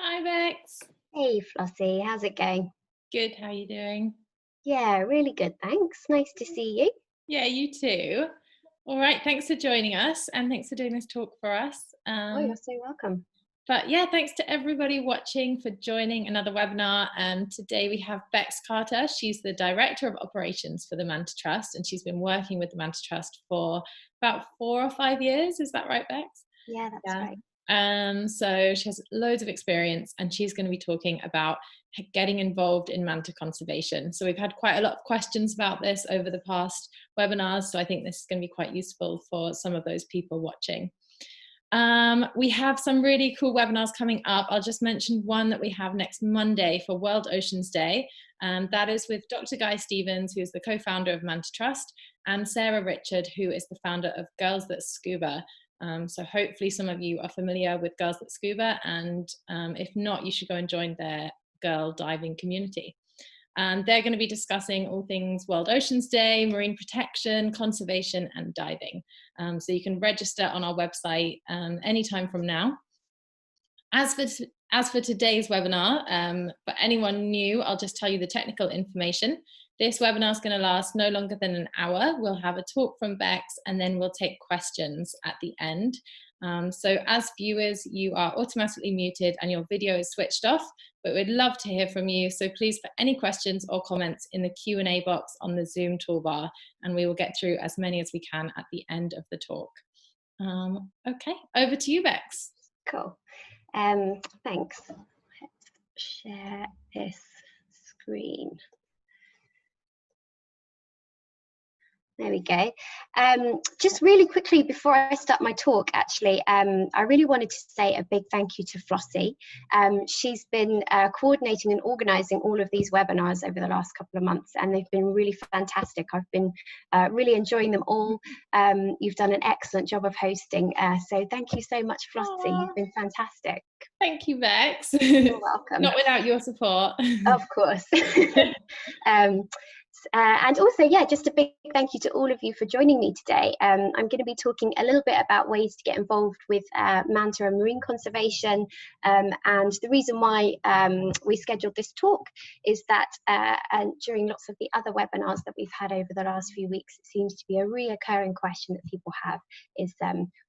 Hi Bex. Hey Flossie, how's it going? Good, how are you doing? Yeah, really good, thanks. Nice to see you. Yeah, you too. All right, thanks for joining us and thanks for doing this talk for us. Oh, you're so welcome. But yeah, thanks to everybody watching for joining another webinar. Today we have Bex Carter. She's the Director of Operations for the Manta Trust, and she's been working with the Manta Trust for about 4 or 5 years. Is that right, Bex? Yeah, that's Yeah. right. So she has loads of experience and she's going to be talking about getting involved in manta conservation. So we've had quite a lot of questions about this over the past webinars. So I think this is going to be quite useful for some of those people watching. We have some really cool webinars coming up. I'll just mention one that we have next Monday for World Oceans Day. That is with Dr. Guy Stevens, who is the co-founder of Manta Trust, and Sarah Richard, who is the founder of Girls That Scuba. So hopefully some of you are familiar with Girls That Scuba, and if not, you should go and join their girl diving community. They're going to be discussing all things World Oceans Day, marine protection, conservation, and diving. So you can register on our website anytime from now. As for today's webinar, for anyone new, I'll just tell you the technical information. This webinar is going to last no longer than an hour. We'll have a talk from Bex and then we'll take questions at the end. So as viewers, you are automatically muted and your video is switched off, but we'd love to hear from you. So please put any questions or comments in the Q&A box on the Zoom toolbar, and we will get through as many as we can at the end of the talk. Okay, over to you, Bex. Cool. Thanks. Let's share this screen. There we go. Just really quickly before I start my talk, actually, I really wanted to say a big thank you to Flossie. She's been coordinating and organising all of these webinars over the last couple of months, and they've been really fantastic. I've been really enjoying them all. You've done an excellent job of hosting, so thank you so much, Flossie. You've been fantastic. Thank you, Bex. You're welcome. Not without your support. Of course. And also, yeah, just a big thank you to all of you for joining me today. I'm going to be talking a little bit about ways to get involved with manta and marine conservation. And the reason why we scheduled this talk is that and during lots of the other webinars that we've had over the last few weeks, it seems to be a reoccurring question that people have is,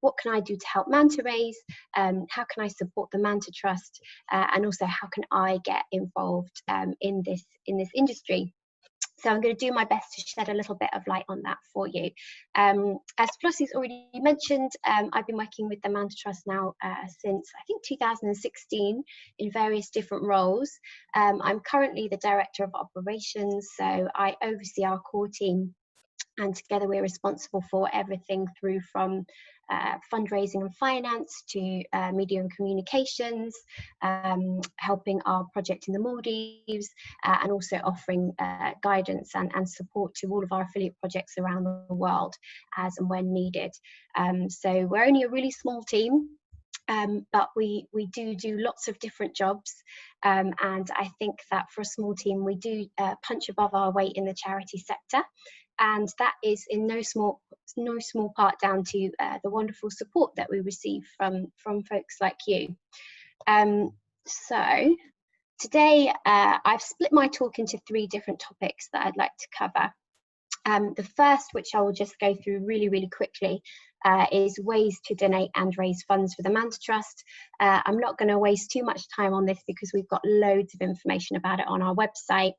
what can I do to help manta raise? How can I support the Manta Trust? And also, how can I get involved in this industry? So I'm going to do my best to shed a little bit of light on that for you. As Flossie's already mentioned, I've been working with the Manta Trust now since I think 2016 in various different roles. I'm currently the Director of Operations, so I oversee our core team, and together we're responsible for everything through from fundraising and finance to media and communications, helping our project in the Maldives, and also offering guidance and support to all of our affiliate projects around the world as and when needed. So we're only a really small team, but we do lots of different jobs, and I think that for a small team we do punch above our weight in the charity sector, and that is in no small part down to the wonderful support that we receive from folks like you. So today I've split my talk into 3 different topics that I'd like to cover. The first, which I will just go through really quickly, is ways to donate and raise funds for the Manta Trust. I'm not going to waste too much time on this because we've got loads of information about it on our website,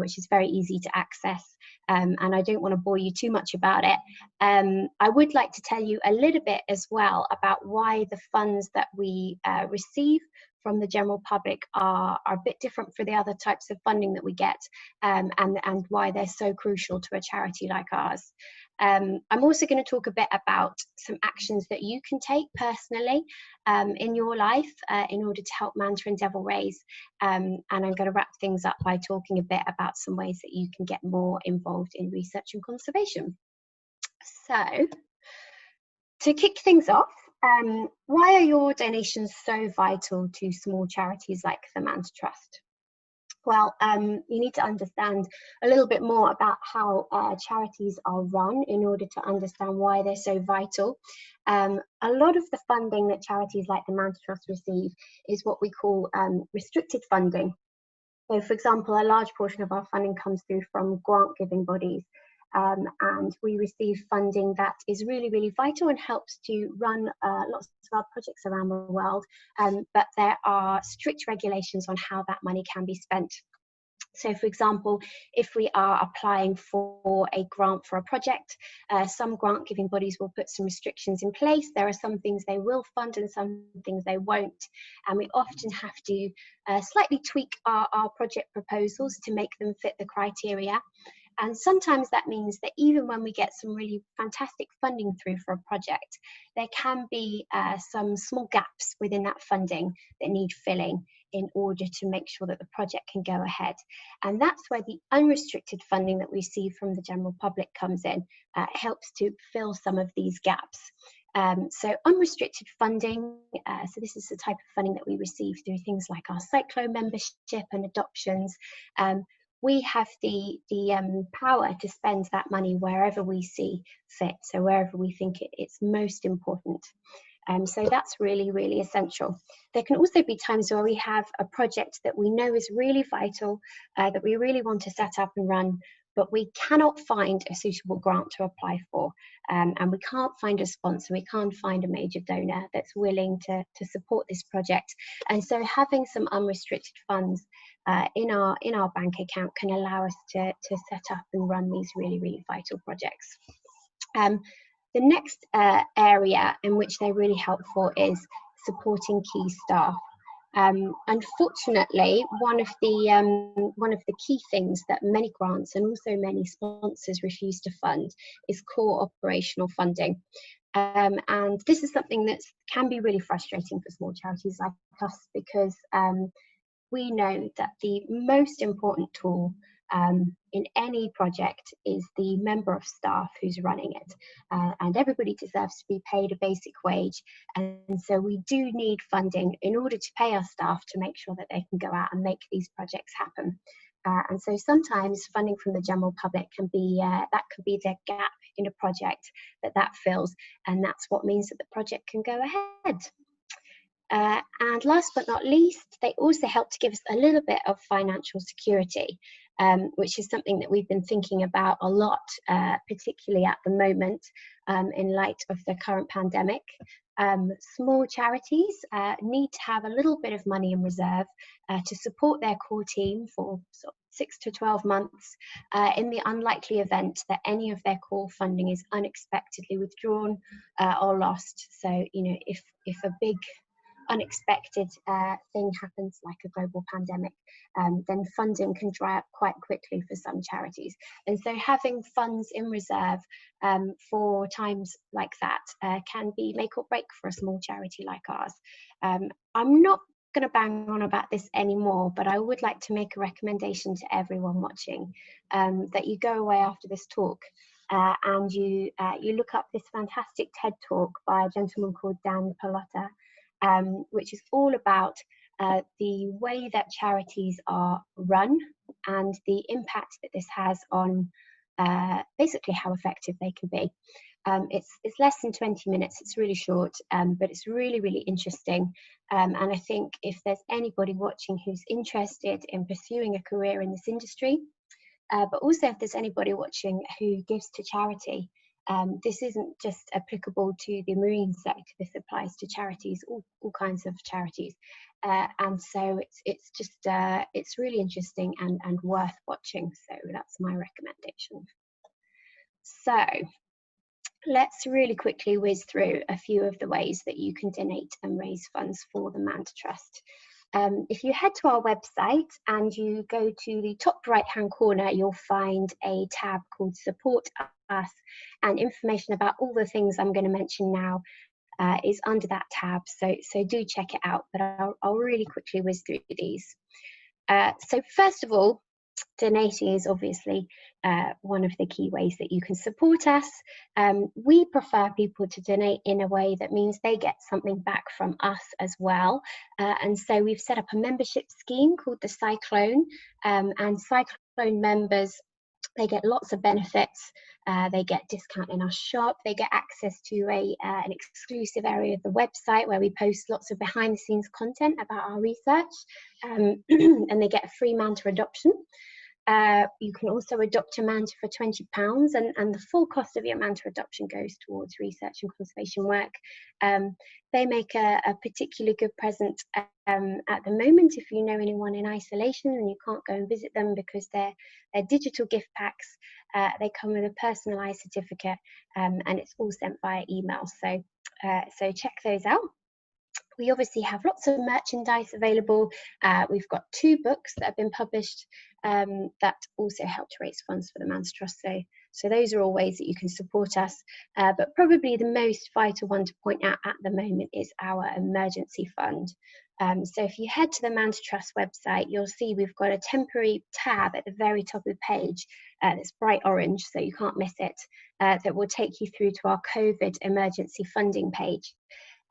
which is very easy to access, and I don't want to bore you too much about it. I would like to tell you a little bit as well about why the funds that we receive from the general public are a bit different for the other types of funding that we get, and why they're so crucial to a charity like ours. I'm also going to talk a bit about some actions that you can take personally in your life in order to help Manta and Devil raise, and I'm going to wrap things up by talking a bit about some ways that you can get more involved in research and conservation. So, to kick things off, why are your donations so vital to small charities like the Manta Trust? Well, you need to understand a little bit more about how charities are run in order to understand why they're so vital. A lot of the funding that charities like the Manta Trust receive is what we call restricted funding. So, for example, a large portion of our funding comes through from grant-giving bodies, and we receive funding that is really, really vital and helps to run lots of our projects around the world, but there are strict regulations on how that money can be spent. So, for example, if we are applying for a grant for a project, some grant-giving bodies will put some restrictions in place. There are some things they will fund and some things they won't. And we often have to slightly tweak our project proposals to make them fit the criteria. And sometimes that means that even when we get some really fantastic funding through for a project, there can be some small gaps within that funding that need filling in order to make sure that the project can go ahead. And that's where the unrestricted funding that we see from the general public comes in. It helps to fill some of these gaps. So unrestricted funding, so this is the type of funding that we receive through things like our Cyclo membership and adoptions. We have the power to spend that money wherever we see fit, so wherever we think it's most important. So that's really, really essential. There can also be times where we have a project that we know is really vital, that we really want to set up and run, but we cannot find a suitable grant to apply for, and we can't find a sponsor, we can't find a major donor that's willing to support this project. And so having some unrestricted funds in our bank account can allow us to set up and run these really, really vital projects. The next area in which they're really helpful is supporting key staff. Unfortunately, one of the key things that many grants and also many sponsors refuse to fund is core operational funding. And this is something that can be really frustrating for small charities like us, because we know that the most important tool in any project is the member of staff who's running it, and everybody deserves to be paid a basic wage, and so we do need funding in order to pay our staff to make sure that they can go out and make these projects happen. And so sometimes funding from the general public can be the gap in a project that fills, and that's what means that the project can go ahead. And last but not least, they also help to give us a little bit of financial security, which is something that we've been thinking about a lot, particularly at the moment, in light of the current pandemic. Small charities need to have a little bit of money in reserve to support their core team for sort of 6 to 12 months in the unlikely event that any of their core funding is unexpectedly withdrawn or lost. So, you know, if a big unexpected thing happens like a global pandemic, then funding can dry up quite quickly for some charities. And so having funds in reserve for times like that can be make or break for a small charity like ours. I'm not going to bang on about this anymore, but I would like to make a recommendation to everyone watching, that you go away after this talk and you look up this fantastic TED talk by a gentleman called Dan Pallotta, which is all about the way that charities are run and the impact that this has on basically how effective they can be. It's less than 20 minutes, it's really short, but it's really, really interesting. And I think if there's anybody watching who's interested in pursuing a career in this industry, but also if there's anybody watching who gives to charity, this isn't just applicable to the marine sector, this applies to charities, all kinds of charities. And so it's really interesting and worth watching. So that's my recommendation. So let's really quickly whiz through a few of the ways that you can donate and raise funds for the Manta Trust. If you head to our website and you go to the top right hand corner, you'll find a tab called Support Us, and information about all the things I'm going to mention now is under that tab, so do check it out, but I'll really quickly whiz through these. So first of all, Donating is obviously one of the key ways that you can support us. We prefer people to donate in a way that means they get something back from us as well. And so we've set up a membership scheme called the Cyclone, and Cyclone members, they get lots of benefits. They get discount in our shop. They get access to an exclusive area of the website where we post lots of behind the scenes content about our research. And they get a free manta adoption. You can also adopt a manta for £20, and the full cost of your manta adoption goes towards research and conservation work. They make a particularly good present at the moment if you know anyone in isolation and you can't go and visit them, because they're digital gift packs. They come with a personalised certificate, and it's all sent via email. So check those out. We obviously have lots of merchandise available. We've got 2 books that have been published that also help to raise funds for the Manta Trust. So those are all ways that you can support us. But probably the most vital one to point out at the moment is our emergency fund. So if you head to the Manta Trust website, you'll see we've got a temporary tab at the very top of the page that's bright orange, so you can't miss it, that will take you through to our COVID emergency funding page.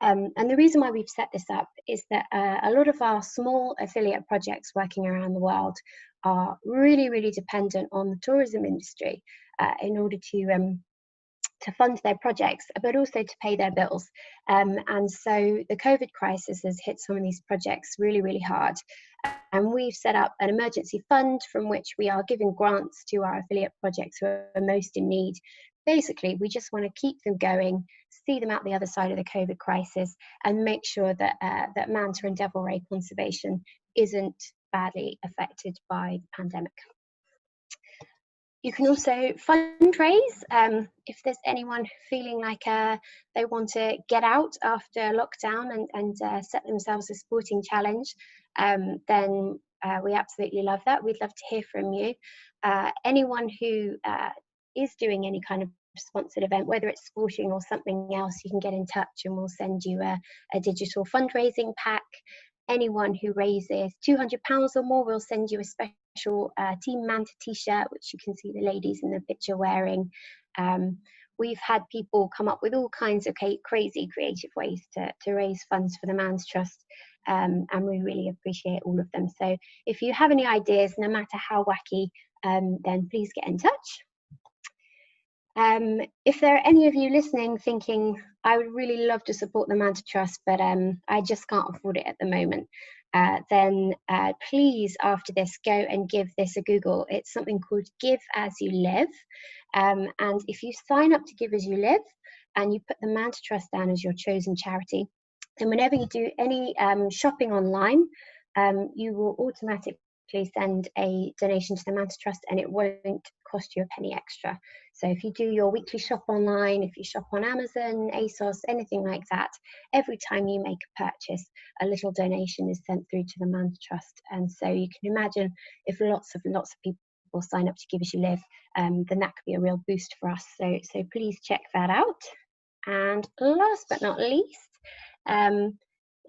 And the reason why we've set this up is that a lot of our small affiliate projects working around the world are really, really dependent on the tourism industry in order to fund their projects, but also to pay their bills. And so the COVID crisis has hit some of these projects really, really hard. And we've set up an emergency fund from which we are giving grants to our affiliate projects who are most in need. Basically, we just want to keep them going, see them out the other side of the COVID crisis, and make sure that that manta and devil ray conservation isn't badly affected by the pandemic. You can also fundraise if there's anyone feeling like they want to get out after lockdown and set themselves a sporting challenge. Then we absolutely love that. We'd love to hear from you. Anyone who is doing any kind of sponsored event, whether it's sporting or something else, you can get in touch and we'll send you a digital fundraising pack. Anyone who raises £200 or more, we'll send you a special Team Manta t-shirt, which you can see the ladies in the picture wearing. We've had people come up with all kinds of crazy creative ways to raise funds for the Manta Trust, and we really appreciate all of them. So if you have any ideas, no matter how wacky, then please get in touch. If there are any of you listening thinking, I would really love to support the Manta Trust, but I just can't afford it at the moment, then please, after this, go and give this a Google. It's something called Give As You Live. And if you sign up to Give As You Live and you put the Manta Trust down as your chosen charity, then whenever you do any shopping online, you will automatically send a donation to the Manta Trust, and it won't cost you a penny extra. So if you do your weekly shop online, if you shop on Amazon, ASOS, anything like that, every time you make a purchase, a little donation is sent through to the Manta Trust. And so you can imagine if lots of people sign up to Give As You Live, then that could be a real boost for us. So please check that out. And last but not least,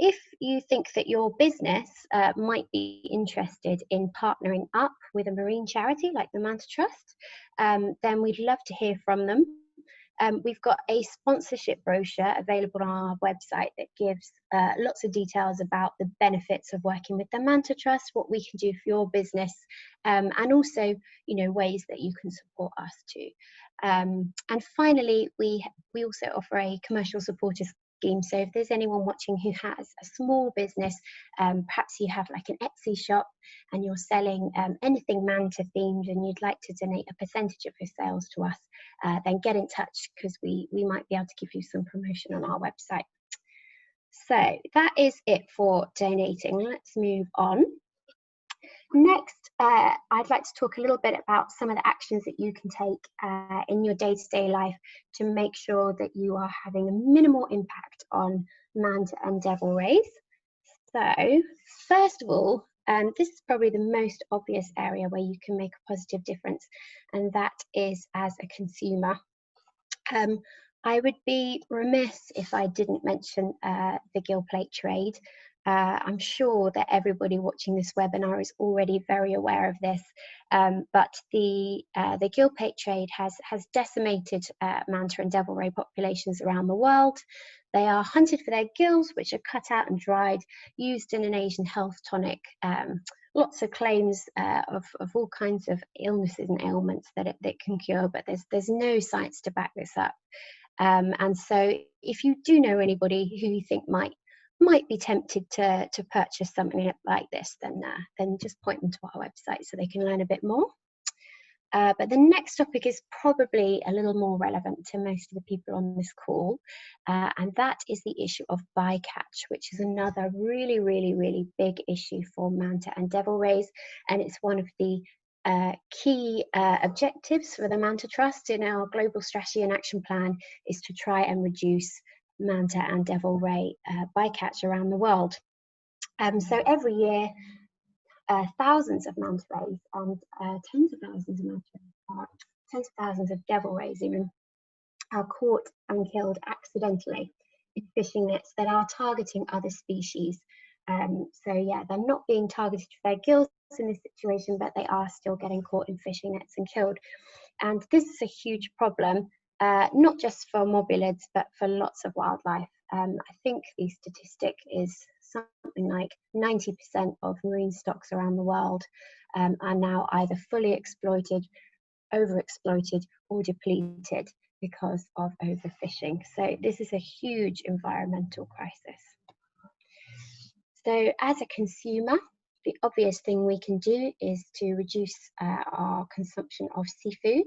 if you think that your business might be interested in partnering up with a marine charity like the Manta Trust, then we'd love to hear from them. We've got a sponsorship brochure available on our website that gives lots of details about the benefits of working with the Manta Trust, what we can do for your business, and also, ways that you can support us too. And finally, we also offer a commercial supporter scheme. So if there's anyone watching who has a small business, perhaps you have like an Etsy shop and you're selling anything manta themed and you'd like to donate a percentage of your sales to us, then get in touch, because we might be able to give you some promotion on our website. So that is it for donating. Let's move on. Next, I'd like to talk a little bit about some of the actions that you can take in your day-to-day life to make sure that you are having a minimal impact on manta and devil rays. So, first of all, this is probably the most obvious area where you can make a positive difference, and that is as a consumer. I would be remiss if I didn't mention the gill plate trade. I'm sure that everybody watching this webinar is already very aware of this, but the gillpate trade has decimated manta and devil ray populations around the world. They are hunted for their gills, which are cut out and dried, used in an Asian health tonic. Lots of claims of all kinds of illnesses and ailments that it can cure, but there's no science to back this up. And so if you do know anybody who you think might be tempted to purchase something like this, then just point them to our website so they can learn a bit more. But the next topic is probably a little more relevant to most of the people on this call, and that is the issue of bycatch, which is another really, really, really big issue for manta and devil rays, and it's one of the key objectives for the Manta Trust in our global strategy and action plan is to try and reduce manta and devil ray bycatch around the world. So every year, thousands of manta rays and tens of thousands of manta rays, tens of thousands of devil rays even, are caught and killed accidentally in fishing nets that are targeting other species. So yeah, they're not being targeted for their gills in this situation, but they are still getting caught in fishing nets and killed. And this is a huge problem, not just for mobulids, but for lots of wildlife. I think the statistic is something like 90% of marine stocks around the world are now either fully exploited, overexploited, or depleted because of overfishing. So this is a huge environmental crisis. So as a consumer, the obvious thing we can do is to reduce our consumption of seafood.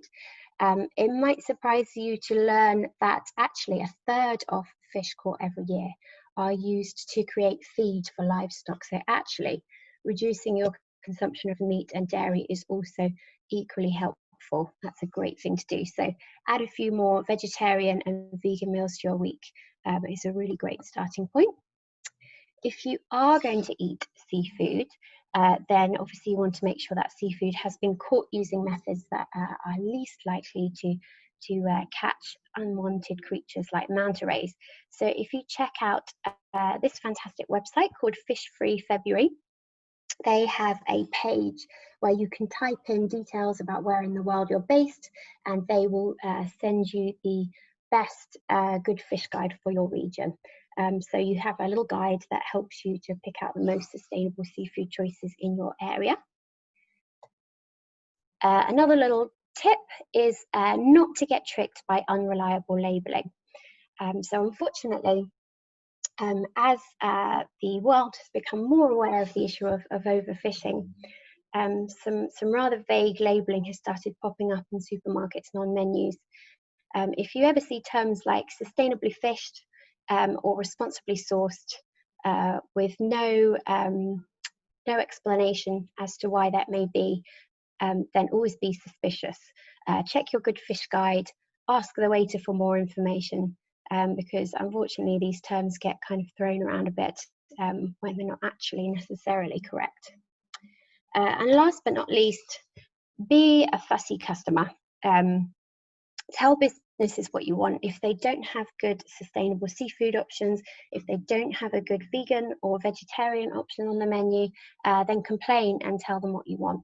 It might surprise you to learn that actually a third of fish caught every year are used to create feed for livestock. So actually reducing your consumption of meat and dairy is also equally helpful. That's a great thing to do. So add a few more vegetarian and vegan meals to your week. It's a really great starting point. If you are going to eat seafood, then obviously you want to make sure that seafood has been caught using methods that are least likely to catch unwanted creatures like manta rays. So if you check out this fantastic website called Fish Free February, they have a page where you can type in details about where in the world you're based, and they will send you the best good fish guide for your region. So you have a little guide that helps you to pick out the most sustainable seafood choices in your area. Another little tip is not to get tricked by unreliable labelling. So unfortunately, as the world has become more aware of the issue of overfishing, some rather vague labelling has started popping up in supermarkets and on menus. If you ever see terms like sustainably fished or responsibly sourced with no explanation as to why that may be, then always be suspicious. Check your good fish guide, ask the waiter for more information, because unfortunately these terms get kind of thrown around a bit when they're not actually necessarily correct. And last but not least, be a fussy customer. Tell businesses what you want. If they don't have good sustainable seafood options, if they don't have a good vegan or vegetarian option on the menu, then complain and tell them what you want,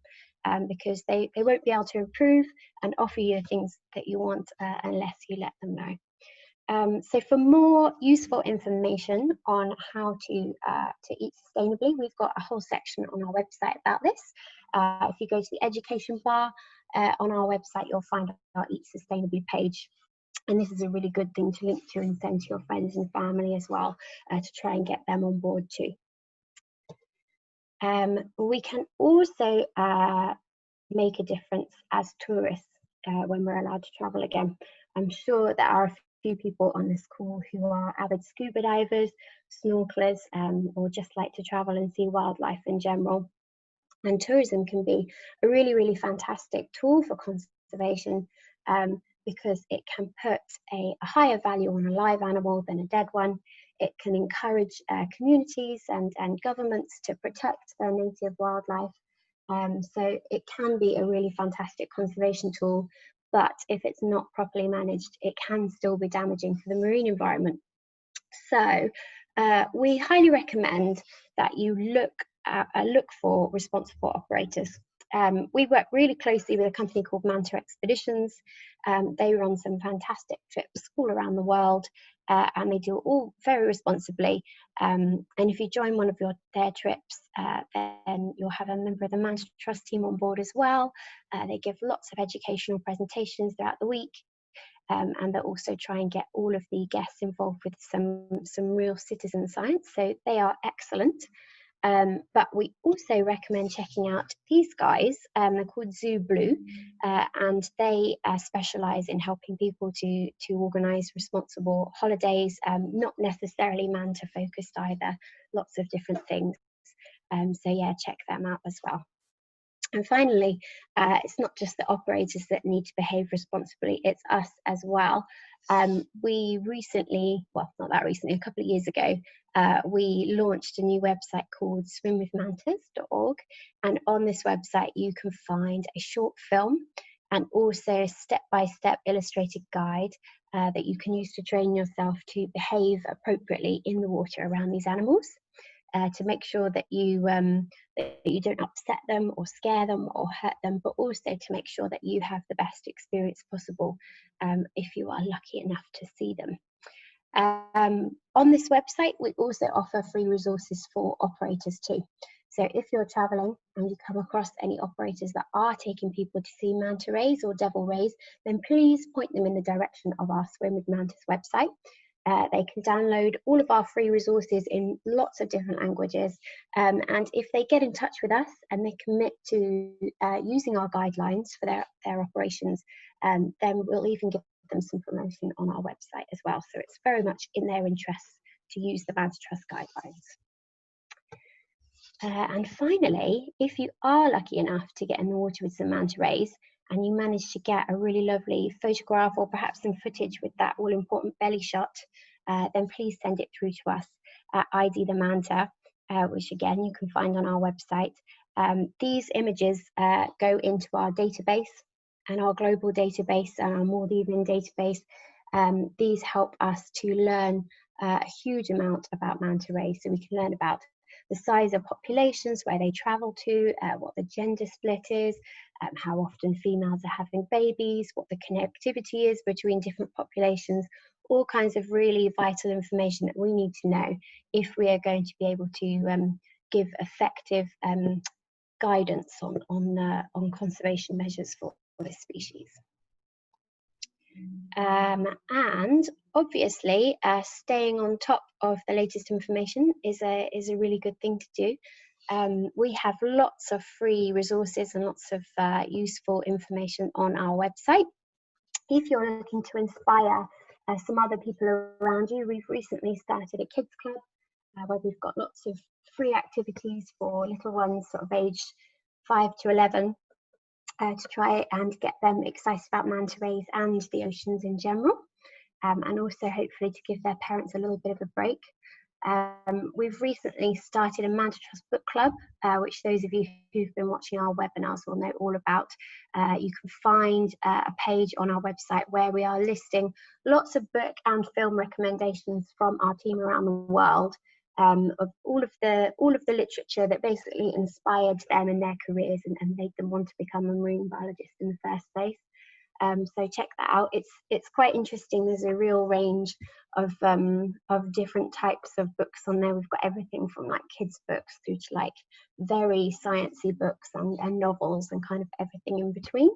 because they won't be able to improve and offer you the things that you want unless you let them know. So for more useful information on how to eat sustainably, we've got a whole section on our website about this. If you go to the education bar on our website, you'll find our Eat Sustainably page. And this is a really good thing to link to and send to your friends and family as well, to try and get them on board too. We can also make a difference as tourists when we're allowed to travel again. I'm sure there are a few people on this call who are avid scuba divers, snorkelers, or just like to travel and see wildlife in general. And tourism can be a really, really fantastic tool for conservation, because it can put a higher value on a live animal than a dead one. It can encourage communities and governments to protect their native wildlife. So it can be a really fantastic conservation tool, but if it's not properly managed, it can still be damaging to the marine environment. So we highly recommend that you look for responsible operators. We work really closely with a company called Manta Expeditions. They run some fantastic trips all around the world, and they do it all very responsibly. And if you join one of their trips, then you'll have a member of the Manta Trust team on board as well. They give lots of educational presentations throughout the week. And they'll also try and get all of the guests involved with some real citizen science. So they are excellent. But we also recommend checking out these guys. They're called Zoo Blue, and they specialise in helping people to organise responsible holidays, not necessarily Manta focused either, lots of different things. So yeah, check them out as well. And finally, it's not just the operators that need to behave responsibly, it's us as well. We recently, well, not that recently, a couple of years ago, we launched a new website called swimwithmantas.org. And on this website, you can find a short film and also a step-by-step illustrated guide that you can use to train yourself to behave appropriately in the water around these animals. To make sure that you don't upset them or scare them or hurt them, but also to make sure that you have the best experience possible if you are lucky enough to see them. On this website, we also offer free resources for operators too. So if you're traveling and you come across any operators that are taking people to see manta rays or devil rays, then please point them in the direction of our Swim with Mantas website. They can download all of our free resources in lots of different languages. And if they get in touch with us and they commit to using our guidelines for their operations, then we'll even give them some promotion on our website as well. So it's very much in their interests to use the Manta Trust guidelines. And finally, if you are lucky enough to get in the water with some manta rays, and you manage to get a really lovely photograph or perhaps some footage with that all-important belly shot, then please send it through to us at ID the Manta, which again you can find on our website. These images go into our database and our global database and our Maldivian database. These help us to learn a huge amount about manta rays, so we can learn about the size of populations, where they travel to, what the gender split is, how often females are having babies, what the connectivity is between different populations, all kinds of really vital information that we need to know if we are going to be able to give effective guidance on conservation measures for this species. And obviously, staying on top of the latest information is a really good thing to do. We have lots of free resources and lots of useful information on our website. If you're looking to inspire some other people around you, we've recently started a kids club where we've got lots of free activities for little ones sort of aged 5 to 11. To try and get them excited about manta rays and the oceans in general, and also hopefully to give their parents a little bit of a break. We've recently started a Manta Trust book club, which those of you who've been watching our webinars will know all about. You can find a page on our website where we are listing lots of book and film recommendations from our team around the world, of all of the literature that basically inspired them in their careers and made them want to become a marine biologist in the first place. So check that out. It's quite interesting. There's a real range of different types of books on there. We've got everything from like kids books through to like very sciencey books and novels and kind of everything in between.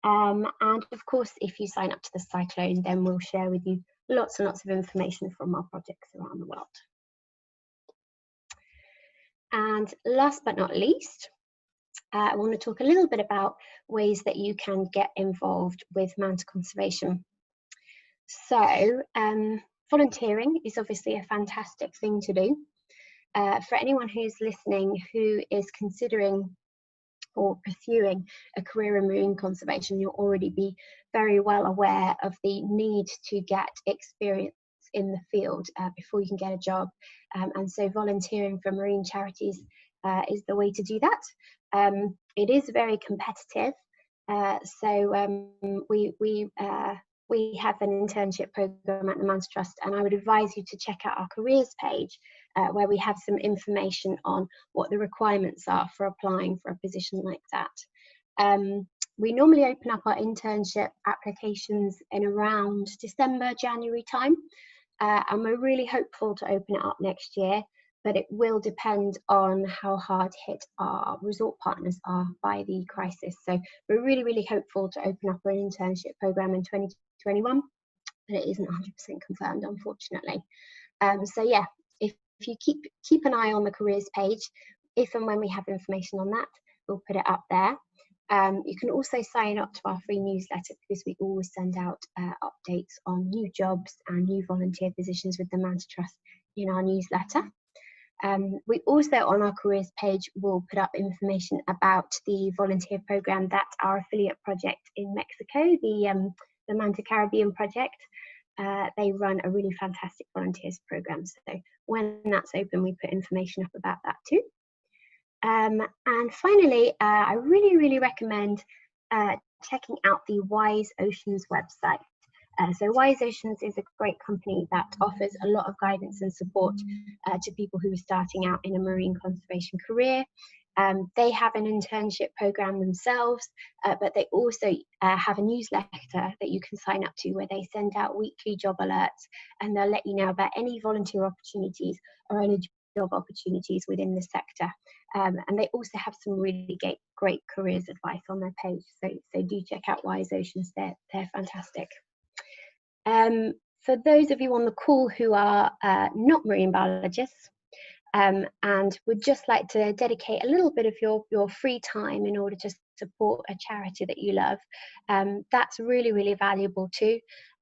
And of course, if you sign up to the Cyclone, then we'll share with you lots and lots of information from our projects around the world. And last but not least, I want to talk a little bit about ways that you can get involved with manta conservation. So volunteering is obviously a fantastic thing to do. For anyone who's listening who is considering or pursuing a career in marine conservation, you'll already be very well aware of the need to get experience in the field before you can get a job. And so volunteering for marine charities is the way to do that. It is very competitive. So we have an internship program at the Manta Trust, and I would advise you to check out our careers page where we have some information on what the requirements are for applying for a position like that. We normally open up our internship applications in around December, January time, and we're really hopeful to open it up next year, but it will depend on how hard hit our resort partners are by the crisis. So we're really, really hopeful to open up an internship program in 2021, but it isn't 100% confirmed, unfortunately. So yeah, if you keep an eye on the careers page, if and when we have information on that, we'll put it up there. You can also sign up to our free newsletter, because we always send out updates on new jobs and new volunteer positions with the Manta Trust in our newsletter. We also, on our careers page, will put up information about the volunteer program that our affiliate project in Mexico, the Manta Caribbean project. They run a really fantastic volunteers program. So when that's open, we put information up about that too. And finally, I really, really recommend checking out the Wise Oceans website. So Wise Oceans is a great company that offers a lot of guidance and support to people who are starting out in a marine conservation career. They have an internship program themselves, but they also have a newsletter that you can sign up to, where they send out weekly job alerts, and they'll let you know about any volunteer opportunities or any job opportunities within the sector. And they also have some really great careers advice on their page. So do check out Wise Oceans, they're fantastic. For those of you on the call who are not marine biologists, and would just like to dedicate a little bit of your free time in order to support a charity that you love, that's really, really valuable too.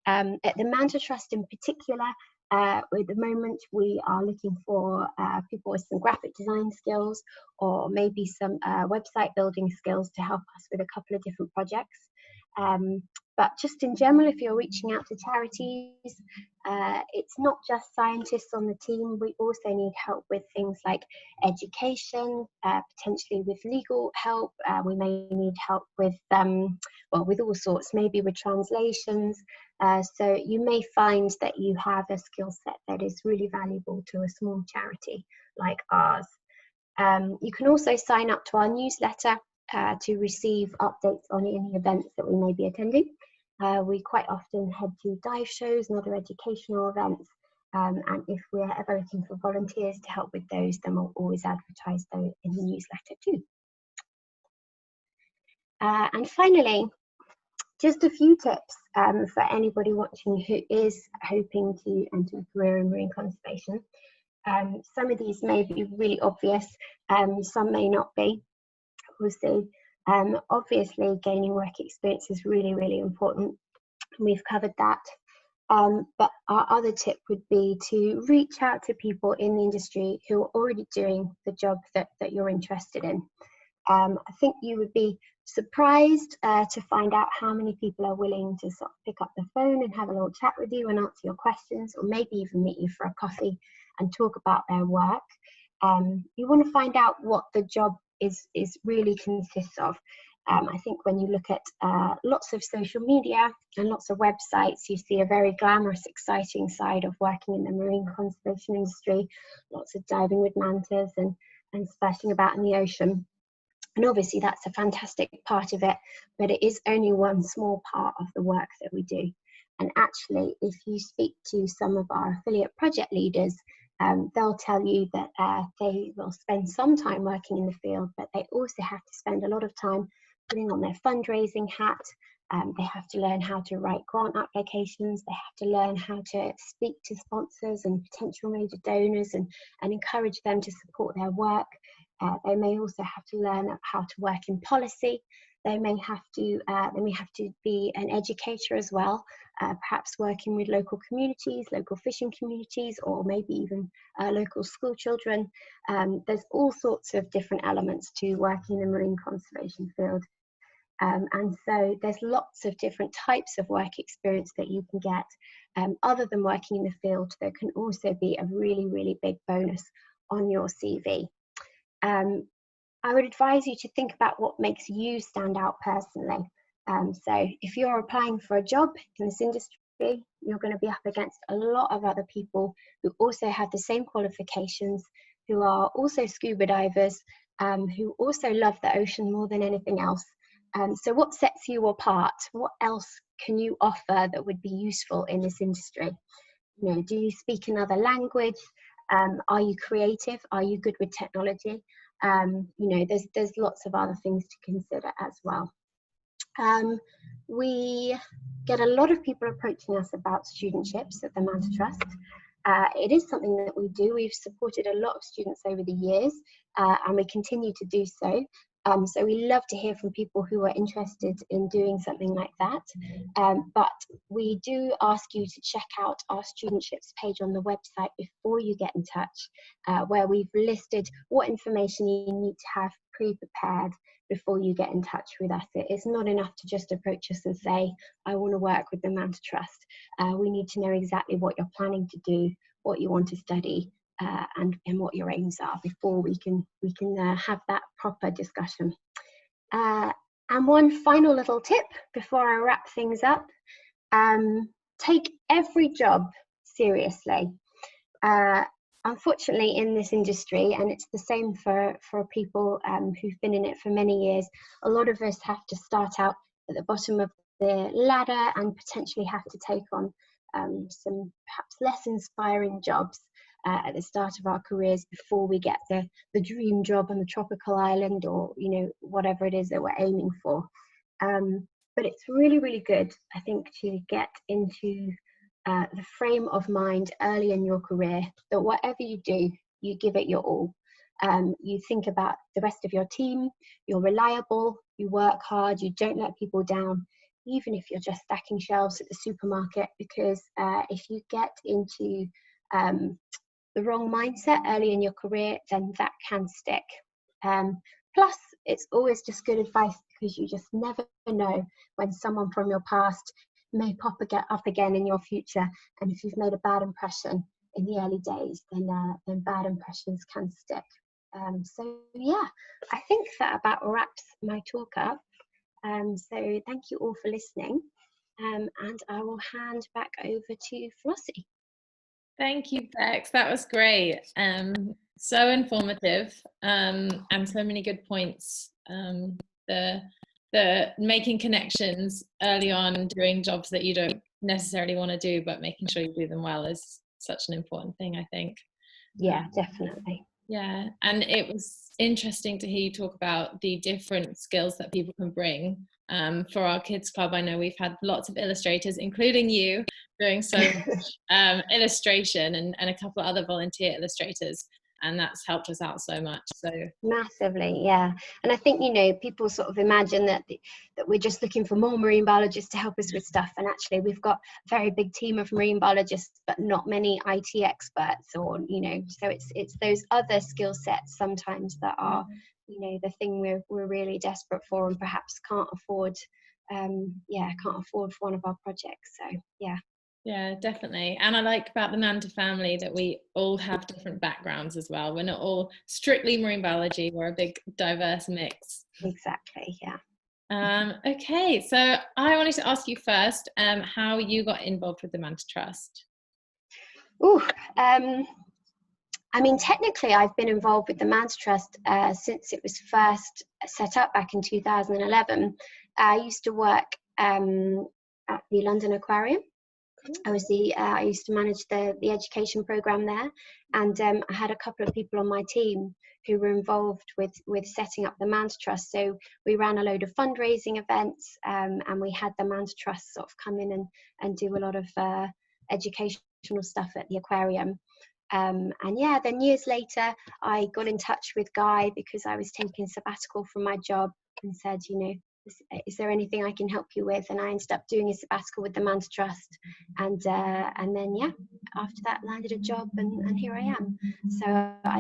At the Manta Trust in particular, at the moment we are looking for people with some graphic design skills, or maybe some website building skills to help us with a couple of different projects. But just in general, if you're reaching out to charities, it's not just scientists on the team. We also need help with things like education, potentially with legal help. We may need help with, well, with all sorts, maybe with translations. So you may find that you have a skill set that is really valuable to a small charity like ours. You can also sign up to our newsletter to receive updates on any events that we may be attending. We quite often head to dive shows and other educational events, and if we're ever looking for volunteers to help with those, then we'll always advertise those in the newsletter too. And finally, just a few tips for anybody watching who is hoping to enter a career in marine conservation. Some of these may be really obvious, some may not be. We'll see. Obviously, gaining work experience is really, really important. We've covered that. But our other tip would be to reach out to people in the industry who are already doing the job that you're interested in. I think you would be surprised to find out how many people are willing to sort of pick up the phone and have a little chat with you and answer your questions, or maybe even meet you for a coffee and talk about their work. You want to find out what the job is really consists of. I think when you look at lots of social media and lots of websites, you see a very glamorous, exciting side of working in the marine conservation industry, lots of diving with mantas and splashing about in the ocean. And obviously that's a fantastic part of it, but it is only one small part of the work that we do. And actually, if you speak to some of our affiliate project leaders, they'll tell you that they will spend some time working in the field, but they also have to spend a lot of time putting on their fundraising hat. They have to learn how to write grant applications. They have to learn how to speak to sponsors and potential major donors and encourage them to support their work. They may also have to learn how to work in policy. They may have to be an educator as well, perhaps working with local communities, local fishing communities, or maybe even local school children. There's all sorts of different elements to working in the marine conservation field. And so there's lots of different types of work experience that you can get other than working in the field that can also be a really, really big bonus on your CV. I would advise you to think about what makes you stand out personally. So if you're applying for a job in this industry, be. You're going to be up against a lot of other people who also have the same qualifications, who are also scuba divers, who also love the ocean more than anything else. So what sets you apart? What else can you offer that would be useful in this industry? You know, do you speak another language? Are you creative? Are you good with technology? You know, there's lots of other things to consider as well. We get a lot of people approaching us about studentships at the Manta Trust. It is something that we do. We've supported a lot of students over the years, and we continue to do so. So we love to hear from people who are interested in doing something like that. But we do ask you to check out our studentships page on the website before you get in touch, where we've listed what information you need to have pre-prepared before you get in touch with us. It's not enough to just approach us and say, I want to work with the Manta Trust. We need to know exactly what you're planning to do, what you want to study, and what your aims are before we can have that proper discussion. And one final little tip before I wrap things up: take every job seriously. Unfortunately, in this industry, and it's the same for people who've been in it for many years, a lot of us have to start out at the bottom of the ladder and potentially have to take on some perhaps less inspiring jobs at the start of our careers before we get the dream job on the tropical island, or you know, whatever it is that we're aiming for. But it's really, really good, I think, to get into the frame of mind early in your career that whatever you do, you give it your all. You think about the rest of your team, you're reliable, you work hard, you don't let people down, even if you're just stacking shelves at the supermarket, because if you get into the wrong mindset early in your career, then that can stick. Plus, it's always just good advice, because you just never know when someone from your past may pop up again in your future, and if you've made a bad impression in the early days, then bad impressions can stick. So yeah, I think that about wraps my talk up. So thank you all for listening, and I will hand back over to Flossie. Thank you, Bex. That was great. So informative, and so many good points. The making connections early on, doing jobs that you don't necessarily want to do, but making sure you do them well is such an important thing, I think. Yeah, definitely. Yeah, and it was interesting to hear you talk about the different skills that people can bring. For our kids club, I know we've had lots of illustrators, including you, doing so much illustration, and a couple of other volunteer illustrators, and that's helped us out so much. So massively, yeah. And I think, you know, people sort of imagine that we're just looking for more marine biologists to help us with stuff, and actually we've got a very big team of marine biologists, but not many IT experts, or you know, so it's those other skill sets sometimes that are, you know, the thing we're really desperate for and perhaps can't afford for one of our projects. So yeah, definitely. And I like about the Manta family that we all have different backgrounds as well. We're not all strictly marine biology, we're a big diverse mix. Exactly, yeah. Okay, so I wanted to ask you first how you got involved with the Manta Trust. I mean, technically, I've been involved with the Manta Trust since it was first set up back in 2011. I used to work at the London Aquarium. I used to manage the education program there, and I had a couple of people on my team who were involved with setting up the Manta Trust. So we ran a load of fundraising events, and we had the Manta Trust sort of come in and do a lot of educational stuff at the aquarium. And yeah, then years later, I got in touch with Guy because I was taking sabbatical from my job, and said, you know, is there anything I can help you with? And I ended up doing a sabbatical with the Manta Trust, and then yeah, after that landed a job, and here I am. So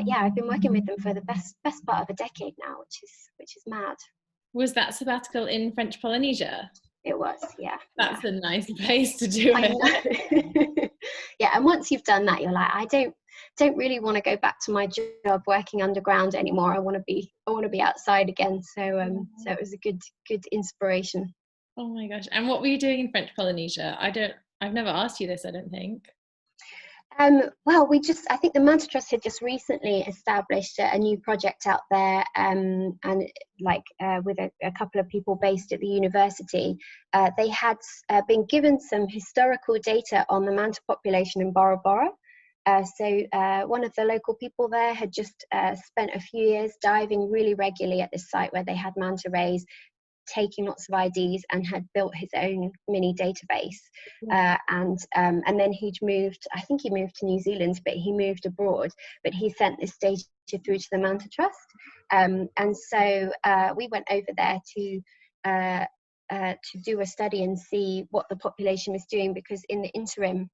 yeah, I've been working with them for the best part of a decade now, which is mad. Was that sabbatical in French Polynesia? It was, yeah. That's a nice place to do it. I know. Yeah, and once you've done that, you're like, I don't really want to go back to my job working underground anymore. I want to be outside again. So it was a good inspiration. Oh my gosh! And what were you doing in French Polynesia? I've never asked you this, I don't think. Well, I think the Manta Trust had just recently established a new project out there, and with a couple of people based at the university. They had been given some historical data on the manta population in Bora Bora. So one of the local people there had just spent a few years diving really regularly at this site where they had manta rays, taking lots of IDs, and had built his own mini database. And then he'd moved, I think he moved to New Zealand, but he moved abroad, but he sent this data through to the Manta Trust. And so we went over there to do a study and see what the population was doing, because in the interim,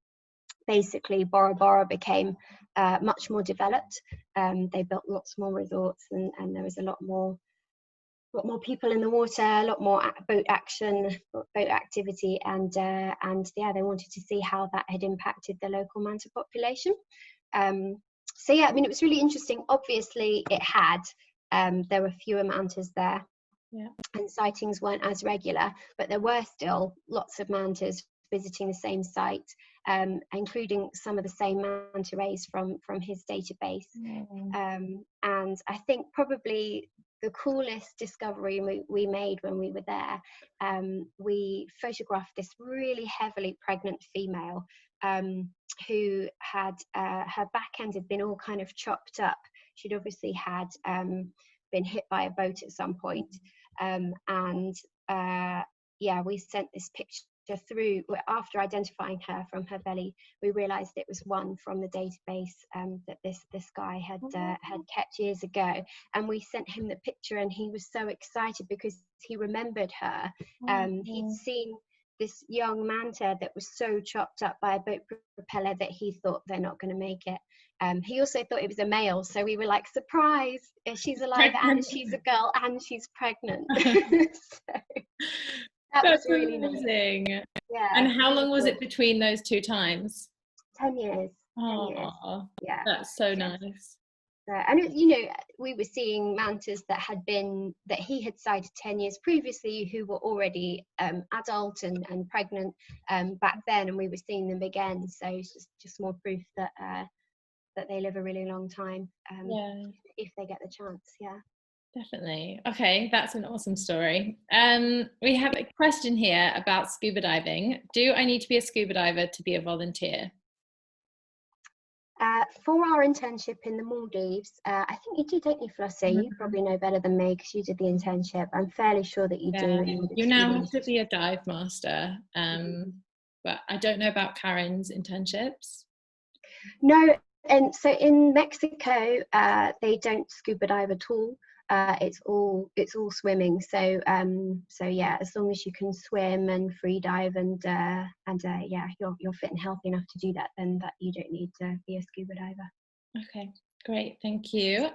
basically Bora Bora became much more developed. They built lots more resorts, and there was a lot more people in the water, a lot more boat activity, and yeah, they wanted to see how that had impacted the local manta population. So yeah, I mean, it was really interesting. Obviously, it had. There were fewer mantas there, and sightings weren't as regular, but there were still lots of mantas visiting the same site, including some of the same manta rays from his database. And I think probably the coolest discovery we made when we were there, we photographed this really heavily pregnant female who had her back end had been all kind of chopped up. She'd obviously had been hit by a boat at some point. Yeah, we sent this picture through. After identifying her from her belly, we realized it was one from the database that this guy had kept years ago, and we sent him the picture, and he was so excited because he remembered her. He'd seen this young manta that was so chopped up by a boat propeller that he thought they're not going to make it. He also thought it was a male, so we were like, surprise, she's alive and she's a girl and she's pregnant. So, that's really amazing. Nice. Yeah. And how long was it between those two times? 10 years. 10 years. Yeah. That's so nice. And you know, we were seeing mantas that he had sighted 10 years previously, who were already adult and pregnant back then, and we were seeing them again. So it's just more proof that they live a really long time if they get the chance. Yeah. Definitely. Okay, that's an awesome story. We have a question here about scuba diving. Do I need to be a scuba diver to be a volunteer? For our internship in the Maldives, I think you do, don't you, Flossie? You probably know better than me because you did the internship. I'm fairly sure that you do. You now have to be a dive master, but I don't know about Karen's internships. No, and so in Mexico, they don't scuba dive at all. It's all swimming. So yeah, as long as you can swim and free dive and yeah, you're fit and healthy enough to do that, then that you don't need to be a scuba diver. Okay, great, thank you.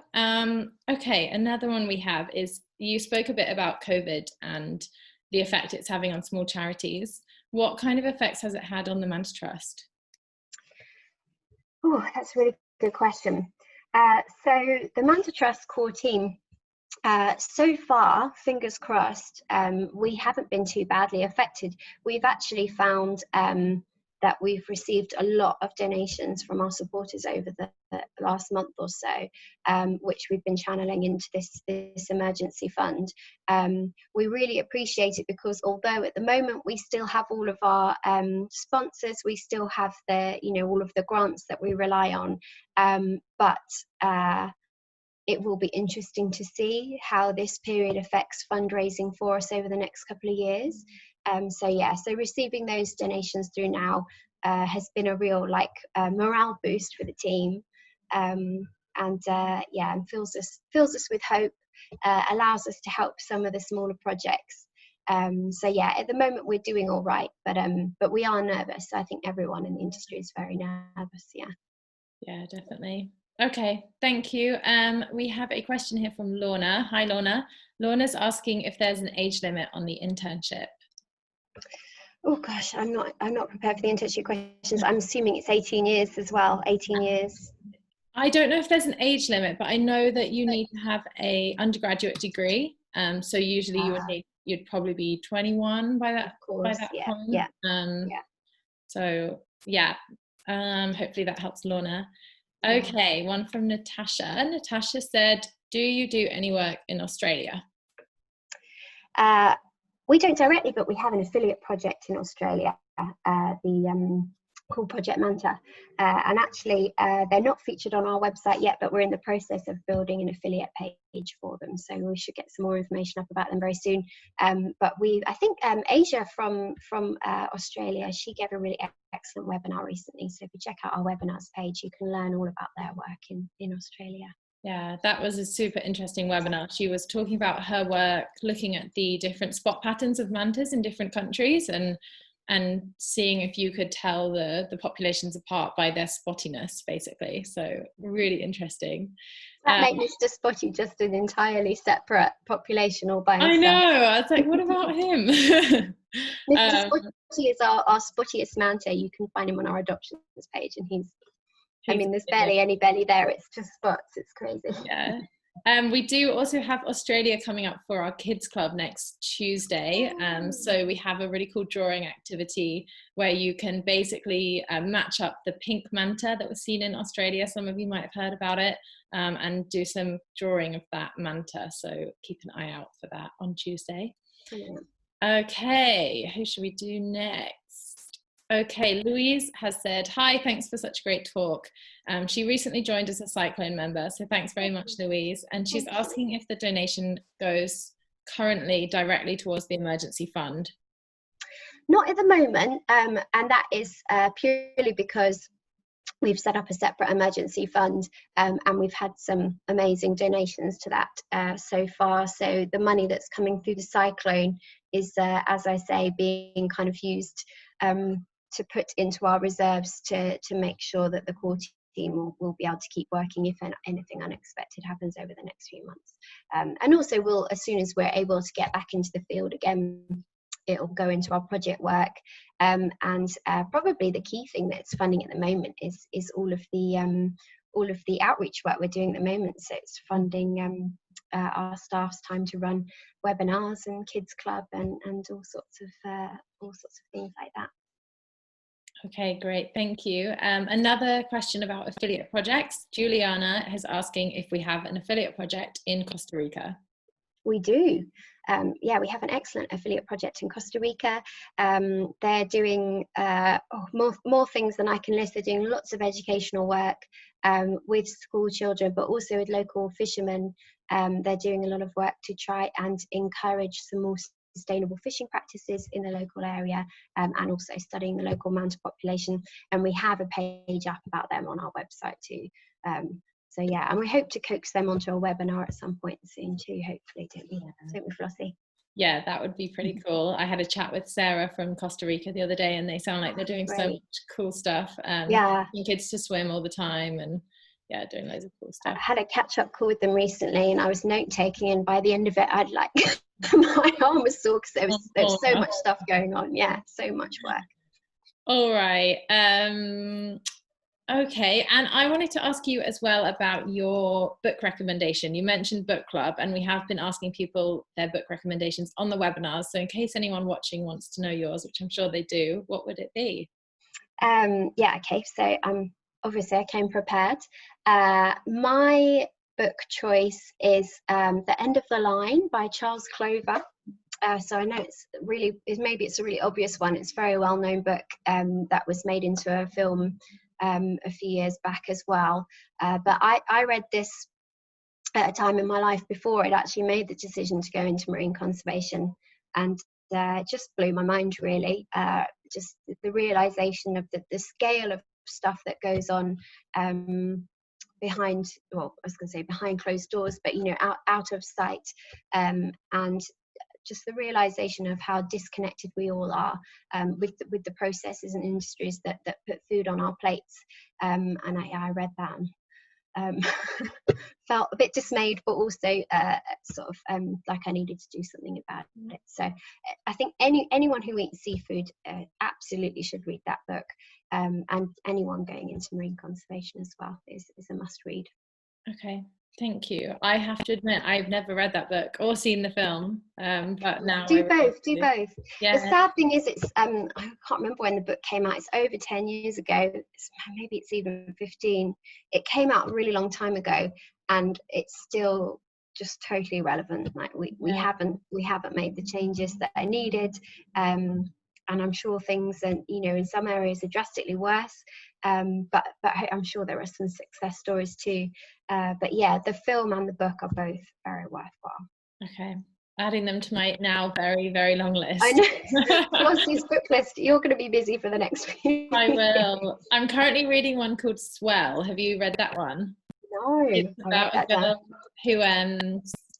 Okay, another one we have is, you spoke a bit about COVID and the effect it's having on small charities. What kind of effects has it had on the Manta Trust? Oh, that's a really good question. So the Manta Trust core team, so far, fingers crossed, we haven't been too badly affected. We've actually found that we've received a lot of donations from our supporters over the last month or so, which we've been channeling into this emergency fund. We really appreciate it, because although at the moment we still have all of our sponsors, we still have all of the grants that we rely on, but it will be interesting to see how this period affects fundraising for us over the next couple of years. So receiving those donations through now has been a real morale boost for the team, and fills us with hope, allows us to help some of the smaller projects. At the moment we're doing all right, but we are nervous. I think everyone in the industry is very nervous. Yeah, definitely. Okay, thank you. We have a question here from Lorna. Hi, Lorna. Lorna's asking if there's an age limit on the internship. Oh gosh, I'm not prepared for the internship questions. I'm assuming it's 18 years as well. 18 years. I don't know if there's an age limit, but I know that you need to have a undergraduate degree. So usually you'd probably be 21 by that point. Yeah. So yeah, hopefully that helps Lorna. Yeah. Okay, one from Natasha. Natasha said, do you do any work in Australia? We don't directly, but we have an affiliate project in Australia, called Project Manta. And actually, they're not featured on our website yet, but we're in the process of building an affiliate page for them. So we should get some more information up about them very soon. But I think Asia from Australia, she gave a really excellent webinar recently. So if you check out our webinars page, you can learn all about their work in Australia. Yeah, that was a super interesting webinar. She was talking about her work, looking at the different spot patterns of mantas in different countries and seeing if you could tell the populations apart by their spottiness, basically. So really interesting. That makes Mr. Spotty just an entirely separate population all by himself. I know. I was like, what about him? Mr. Spotty is our spottiest manta. You can find him on our adoptions page, and he's there's barely any belly there. It's just spots. It's crazy. Yeah. We do also have Australia coming up for our kids club next Tuesday. So we have a really cool drawing activity where you can basically match up the pink manta that was seen in Australia. Some of you might have heard about it, and do some drawing of that manta. So keep an eye out for that on Tuesday. Yeah. Okay, who should we do next? Okay, Louise has said, hi, thanks for such a great talk. She recently joined as a Cyclone member, so thanks very much, Louise. And she's asking if the donation goes currently directly towards the emergency fund. Not at the moment, and that is purely because we've set up a separate emergency fund, and we've had some amazing donations to that so far. So the money that's coming through the cyclone is, as I say, being kind of used to put into our reserves to make sure that the core team will be able to keep working if anything unexpected happens over the next few months. And also, as soon as we're able to get back into the field again, it'll go into our project work. And probably the key thing that's funding at the moment is all of the outreach work we're doing at the moment. So it's funding our staff's time to run webinars and kids club and all sorts of things like that. Okay, great, thank you. Another question about affiliate projects. Juliana is asking if we have an affiliate project in Costa Rica. We do. Yeah, we have an excellent affiliate project in Costa Rica. They're doing more things than I can list. They're doing lots of educational work with school children, but also with local fishermen. They're doing a lot of work to try and encourage some more sustainable fishing practices in the local area, and also studying the local manta population. And we have a page up about them on our website too. So yeah, and we hope to coax them onto a webinar at some point soon too, hopefully, don't we, Flossie? Yeah, that would be pretty cool. I had a chat with Sarah from Costa Rica the other day, and they sound like they're doing so much cool stuff. Yeah, teaching kids to swim all the time, and yeah, doing loads of cool stuff. I had a catch-up call with them recently, and I was note-taking, and by the end of it, I'd like my arm was sore because there was so much stuff going on. Yeah, so much work. All right. Okay, and I wanted to ask you as well about your book recommendation. You mentioned book club, and we have been asking people their book recommendations on the webinars. So in case anyone watching wants to know yours, which I'm sure they do, what would it be? Yeah, okay, so obviously I came prepared. My book choice is The End of the Line by Charles Clover. So I know maybe it's a really obvious one. It's a very well-known book that was made into a film a few years back as well. But I read this at a time in my life before I'd actually made the decision to go into marine conservation, and it just blew my mind, really. Just the realization of the scale of stuff that goes on behind closed doors, but out of sight, and just the realization of how disconnected we all are with the processes and industries that put food on our plates. And I read that and felt a bit dismayed, but also like I needed to do something about it. So I think anyone who eats seafood absolutely should read that book, and anyone going into marine conservation as well is a must read. Okay, Thank you. I have to admit, I've never read that book or seen the film, but now Do I really both. Do both. Yeah. The sad thing is, it's I can't remember when the book came out. It's over 10 years ago. Maybe it's even 15. It came out a really long time ago, and it's still just totally relevant. Like we haven't made the changes that are needed, and I'm sure things are, in some areas are drastically worse. But I'm sure there are some success stories too. But yeah, the film and the book are both very worthwhile. Okay, adding them to my now very, very long list. I know. Flossie's book list. You're going to be busy for the next few. I will. I'm currently reading one called Swell. Have you read that one? No. It's about a girl who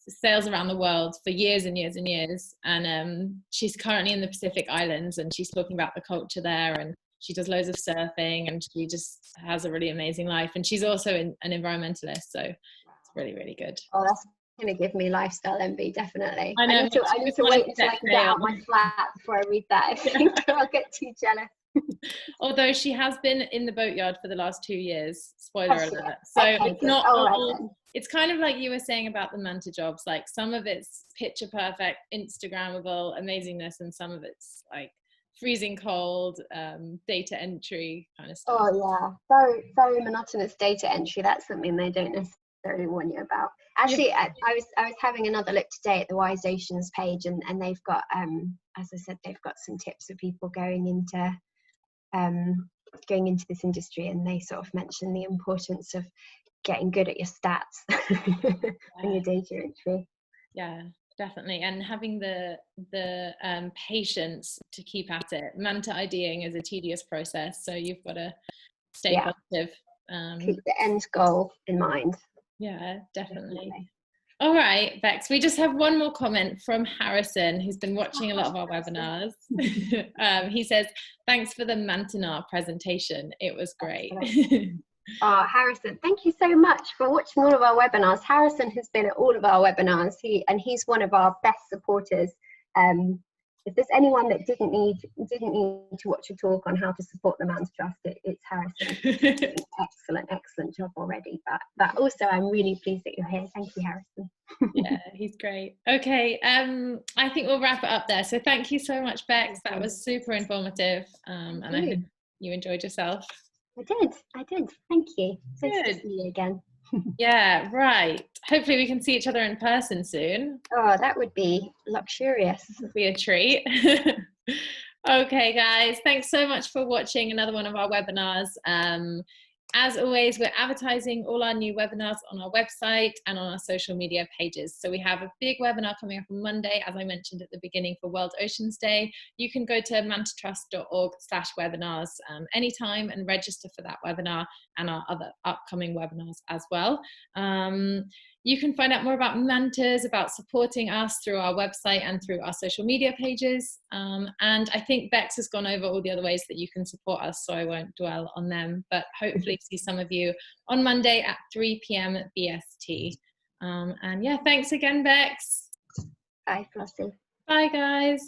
sails around the world for years and years and years, and she's currently in the Pacific Islands, and she's talking about the culture there, and she does loads of surfing, and she just has a really amazing life, and she's also an environmentalist, so it's really, really good. Oh, that's going to give me lifestyle envy, definitely. I know, I need to wait until I can get out my flat before I read that. I think I'll get too jealous. Although she has been in the boatyard for the last 2 years, spoiler alert. So okay, it's not all right, it's kind of like you were saying about the Manta jobs, like some of it's picture perfect, Instagrammable amazingness, and some of it's like freezing cold, data entry kind of stuff. Oh yeah, very, very monotonous data entry. That's something they don't necessarily warn you about. Actually, yeah. I was having another look today at the Wise Oceans page, and they've got, as I said, they've got some tips for people going into this industry, and they sort of mention the importance of getting good at your stats and your data entry. Yeah, definitely, and having the patience to keep at it. Manta IDing is a tedious process, so you've got to stay positive. Keep the end goal in mind. Yeah, definitely. All right, Bex, we just have one more comment from Harrison, who's been watching a lot of our webinars. He says, thanks for the Mantanar presentation. It was great. Oh, Harrison, thank you so much for watching all of our webinars. Harrison has been at all of our webinars, he's one of our best supporters. If there's anyone that didn't need to watch a talk on how to support the Manta Trust, it's Harrison. Excellent job already. But also, I'm really pleased that you're here. Thank you, Harrison. Yeah, he's great. Okay, I think we'll wrap it up there. So thank you so much, Bex. That was super informative, and I hope you enjoyed yourself. I did. Thank you. Nice to see you again. Yeah, right. Hopefully we can see each other in person soon. Oh, that would be luxurious. That would be a treat. Okay, guys, thanks so much for watching another one of our webinars. As always, we're advertising all our new webinars on our website and on our social media pages. So we have a big webinar coming up on Monday, as I mentioned at the beginning, for World Oceans Day. You can go to mantatrust.org/webinars anytime and register for that webinar and our other upcoming webinars as well. You can find out more about Mantas, about supporting us through our website and through our social media pages. And I think Bex has gone over all the other ways that you can support us, so I won't dwell on them, but hopefully see some of you on Monday at 3 p.m. BST. And yeah, thanks again, Bex. Bye, Flossie. Bye, guys.